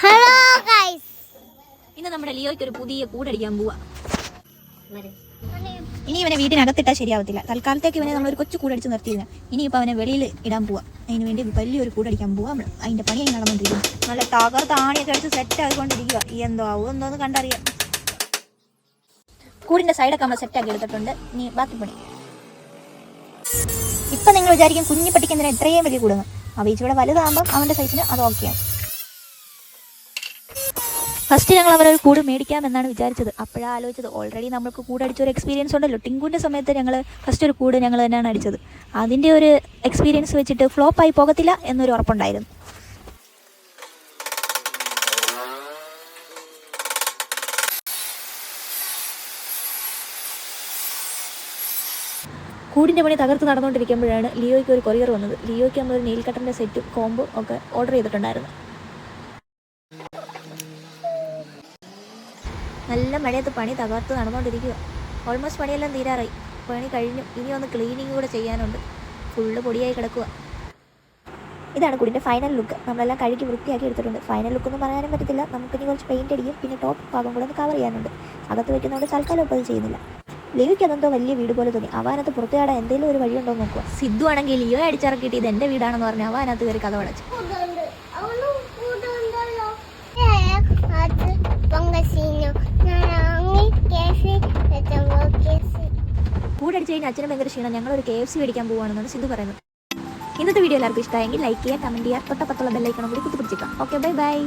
Hello guys, ഇന്ന് നമ്മുടെ ലിയോയ്ക്ക് ഒരു പുതിയ കൂടടിക്കാൻ പോവാ. ഇനി ഇവനെ വീട്ടിനകത്തിട്ടാൽ ശരിയാവത്തില്ല. തൽക്കാലത്തേക്ക് ഇവനെ നമ്മളൊരു കൊച്ചു കൂടടിച്ച് നിർത്തിയിരുന്നു. ഇനിയിപ്പോൾ അവനെ വെളിയിൽ ഇടാൻ പോവാ. അതിന് വേണ്ടി വലിയൊരു കൂടടിക്കാൻ പോവാ. അതിന്റെ പണിയായി നടന്നുകൊണ്ടിരിക്കും. നല്ല തകർത്ത് ആണിയൊക്കെ അടിച്ച് സെറ്റ് ആയിക്കൊണ്ടിരിക്കുക. എന്തോ ആവും എന്തോന്ന് കണ്ടറിയാം. കൂടിന്റെ സൈഡൊക്കെ നമ്മൾ സെറ്റ് ആക്കി എടുത്തിട്ടുണ്ട്. ഇനി ബാക്കി പണി. ഇപ്പൊ നിങ്ങൾ വിചാരിക്കും കുഞ്ഞിപ്പട്ടിക്ക് എന്തിനാ ഇത്രയും വലിയ കൂടുന്നു. ആ ബീച്ചിവിടെ വലുതാകുമ്പോൾ അവന്റെ സൈസിന് അത് ഓക്കെയാണ്. ഫസ്റ്റ് ഞങ്ങൾ അവരൊരു കൂട് മേടിക്കാമെന്നാണ് വിചാരിച്ചത്. അപ്പോഴാണ് ആലോചിച്ചത്, ഓൾറെഡി നമുക്ക് കൂടടിച്ചൊരു എക്സ്പീരിയൻസ് ഉണ്ടല്ലോ. ടിങ്കുവിൻ്റെ സമയത്ത് ഞങ്ങൾ ഫസ്റ്റ് ഒരു കൂട് ഞങ്ങൾ തന്നെയാണ് അടിച്ചത്. അതിൻ്റെ ഒരു എക്സ്പീരിയൻസ് വെച്ചിട്ട് ഫ്ലോപ്പായി പോകത്തില്ല എന്നൊരു ഉറപ്പുണ്ടായിരുന്നു. കൂടിൻ്റെ പണി തകർത്ത് നടന്നുകൊണ്ടിരിക്കുമ്പോഴാണ് ലിയോയ്ക്ക് ഒരു കൊറിയർ വന്നത്. ലിയോയ്ക്ക് നമ്മളൊരു നെയിൽ കട്ടറിൻ്റെ സെറ്റും കോംബോ ഒക്കെ ഓർഡർ ചെയ്തിട്ടുണ്ടായിരുന്നു. നല്ല മഴയത്ത് പണി തകർത്ത് നടന്നുകൊണ്ടിരിക്കുക. ഓൾമോസ്റ്റ് പണിയെല്ലാം തീരാറായി. പണി കഴിഞ്ഞു. ഇനി ഒന്ന് ക്ലീനിങ് കൂടെ ചെയ്യാനുണ്ട്. ഫുള്ള് പൊടിയായി കിടക്കുക. ഇതാണ് കൂടിൻ്റെ ഫൈനൽ ലുക്ക്. നമ്മളെല്ലാം കഴുകി വൃത്തിയാക്കി എടുത്തിട്ടുണ്ട്. ഫൈനൽ ലുക്ക് ഒന്നും പറയാനും പറ്റത്തില്ല. നമുക്കിനി കുറച്ച് പെയിൻറ്റ് അടിക്കും. പിന്നെ ടോപ്പ് ഭാഗം കൂടെ ഒന്ന് കവർ ചെയ്യാനുണ്ട്. അകത്ത് വെക്കുന്നതുകൊണ്ട് തൽക്കാലം ഇപ്പോൾ അത് ചെയ്യുന്നില്ല. ലിയോയ്ക്ക് അതെന്തോ വലിയ വീട് പോലെ തോന്നി. അവനകത്ത് പുറത്തുകാടാൻ എന്തെങ്കിലും ഒരു വഴിയുണ്ടോ എന്ന് നോക്കുക. സിദ്ധു ആണെങ്കിൽ ലിയോ അടിച്ചിറക്കിയിട്ട് ഇത് എൻ്റെ വീടാണെന്ന് പറഞ്ഞ് അവനകത്ത് കയറി കഥ അടച്ചു. കൂടടിച്ച് കഴിഞ്ഞാൽ അച്ഛനും ഭയങ്കര ക്ഷീണം. ഞങ്ങളൊരു KFC മേടിക്കാൻ പോവുകയാണെന്നാണ് സിദ്ധു പറയുന്നത്. ഇന്നത്തെ വീഡിയോ എല്ലാവർക്കും ഇഷ്ടമായെങ്കിൽ ലൈക്ക് ചെയ്യുക, കമൻറ്റ് ചെയ്യുക, തൊട്ടപ്പത്തുള്ള ബെല്ലൈക്കണം കൂടി കുത്തിപ്പിടിച്ചേക്കാം. Okay, bye bye.